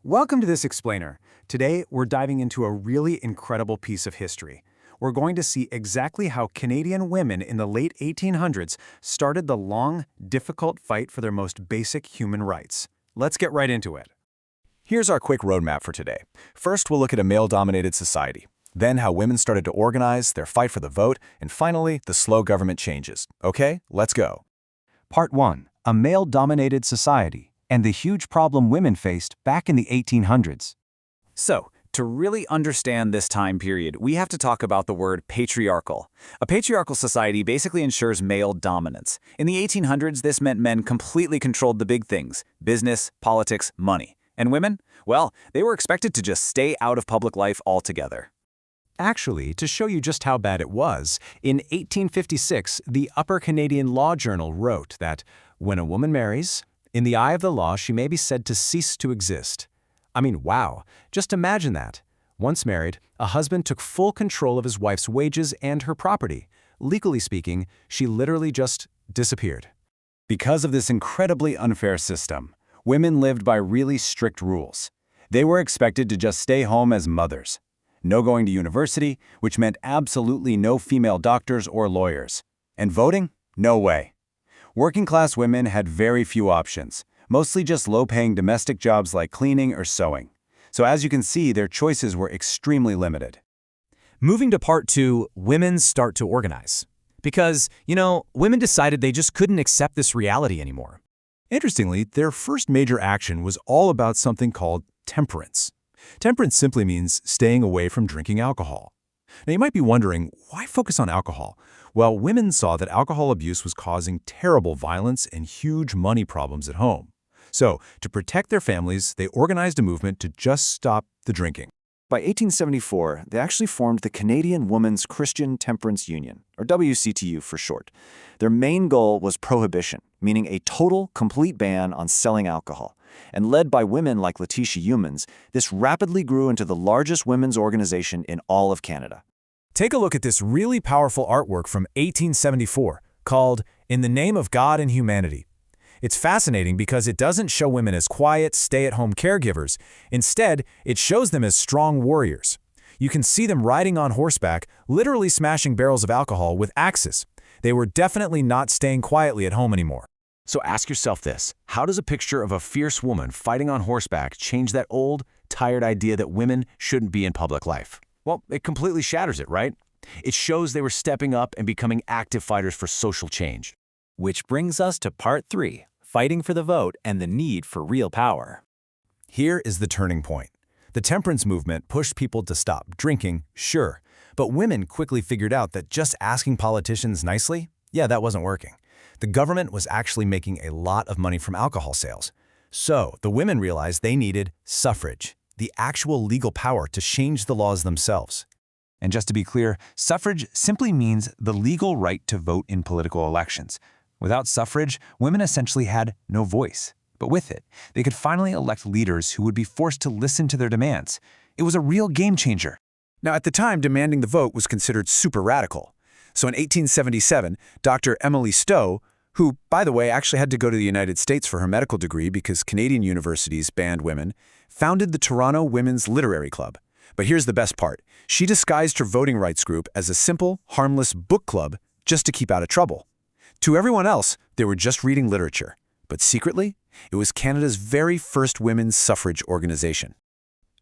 Welcome to this explainer. Today, we're diving into a really incredible piece of history. We're going to see exactly how Canadian women in the late 1800s started the long, difficult fight for their most basic human rights. Let's get right into it. Here's our quick roadmap for today. First, we'll look at a male-dominated society. Then how women started to organize, their fight for the vote, and finally, the slow government changes. Okay, let's go. Part 1. A male-dominated society and the huge problem women faced back in the 1800s. So, to really understand this time period, we have to talk about the word patriarchal. A patriarchal society basically ensures male dominance. In the 1800s, this meant men completely controlled the big things: business, politics, money. And women? Well, they were expected to just stay out of public life altogether. Actually, to show you just how bad it was, in 1856, the Upper Canadian Law Journal wrote that when a woman marries, in the eye of the law, she may be said to cease to exist. I mean, wow, just imagine that. Once married, a husband took full control of his wife's wages and her property. Legally speaking, she literally just disappeared. Because of this incredibly unfair system, women lived by really strict rules. They were expected to just stay home as mothers. No going to university, which meant absolutely no female doctors or lawyers. And voting? No way. Working-class women had very few options, mostly just low-paying domestic jobs like cleaning or sewing. So as you can see, their choices were extremely limited. Moving to part 2, women start to organize. Because, women decided they just couldn't accept this reality anymore. Interestingly, their first major action was all about something called temperance. Temperance simply means staying away from drinking alcohol. Now you might be wondering, why focus on alcohol? Well, women saw that alcohol abuse was causing terrible violence and huge money problems at home. So, to protect their families, they organized a movement to just stop the drinking. By 1874, they actually formed the Canadian Women's Christian Temperance Union, or WCTU for short. Their main goal was prohibition, meaning a total, complete ban on selling alcohol. And led by women like Letitia Youmans, this rapidly grew into the largest women's organization in all of Canada. Take a look at this really powerful artwork from 1874 called In the Name of God and Humanity. It's fascinating because it doesn't show women as quiet, stay-at-home caregivers. Instead, it shows them as strong warriors. You can see them riding on horseback, literally smashing barrels of alcohol with axes. They were definitely not staying quietly at home anymore. So ask yourself this: how does a picture of a fierce woman fighting on horseback change that old, tired idea that women shouldn't be in public life? Well, it completely shatters it, right? It shows they were stepping up and becoming active fighters for social change. Which brings us to part 3, fighting for the vote and the need for real power. Here is the turning point. The temperance movement pushed people to stop drinking, sure, but women quickly figured out that just asking politicians nicely, that wasn't working. The government was actually making a lot of money from alcohol sales. So the women realized they needed suffrage, the actual legal power to change the laws themselves. And just to be clear, suffrage simply means the legal right to vote in political elections. Without suffrage, women essentially had no voice. But with it, they could finally elect leaders who would be forced to listen to their demands. It was a real game changer. Now, at the time, demanding the vote was considered super radical. So in 1877, Dr. Emily Stowe, who, by the way, actually had to go to the United States for her medical degree because Canadian universities banned women, founded the Toronto Women's Literary Club. But here's the best part. She disguised her voting rights group as a simple, harmless book club just to keep out of trouble. To everyone else, they were just reading literature. But secretly, it was Canada's very first women's suffrage organization.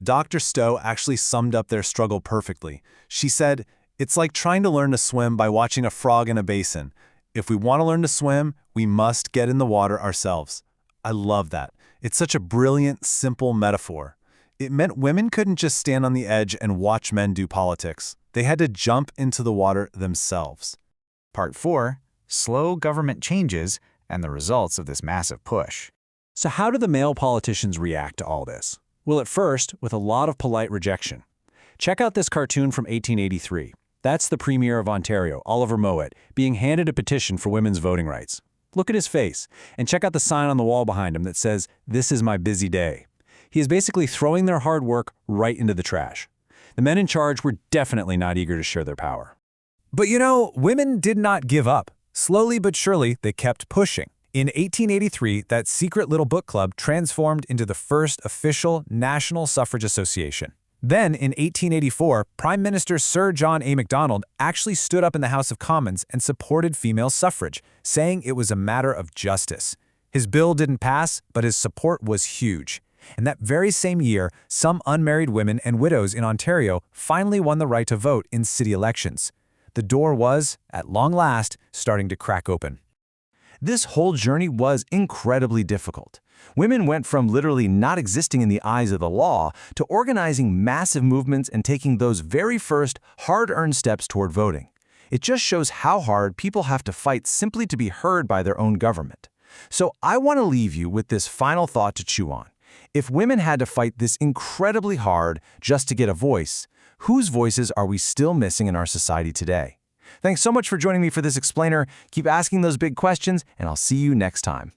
Dr. Stowe actually summed up their struggle perfectly. She said, "It's like trying to learn to swim by watching a frog in a basin. If we want to learn to swim, we must get in the water ourselves." I love that. It's such a brilliant, simple metaphor. It meant women couldn't just stand on the edge and watch men do politics. They had to jump into the water themselves. Part 4, slow government changes and the results of this massive push. So how do the male politicians react to all this? Well, at first, with a lot of polite rejection. Check out this cartoon from 1883. That's the Premier of Ontario, Oliver Mowat, being handed a petition for women's voting rights. Look at his face, and check out the sign on the wall behind him that says, "This is my busy day." He is basically throwing their hard work right into the trash. The men in charge were definitely not eager to share their power. But women did not give up. Slowly but surely, they kept pushing. In 1883, that secret little book club transformed into the first official National Suffrage Association. Then, in 1884, Prime Minister Sir John A. Macdonald actually stood up in the House of Commons and supported female suffrage, saying it was a matter of justice. His bill didn't pass, but his support was huge. And that very same year, some unmarried women and widows in Ontario finally won the right to vote in city elections. The door was, at long last, starting to crack open. This whole journey was incredibly difficult. Women went from literally not existing in the eyes of the law to organizing massive movements and taking those very first hard-earned steps toward voting. It just shows how hard people have to fight simply to be heard by their own government. So I want to leave you with this final thought to chew on. If women had to fight this incredibly hard just to get a voice, whose voices are we still missing in our society today? Thanks so much for joining me for this explainer. Keep asking those big questions, and I'll see you next time.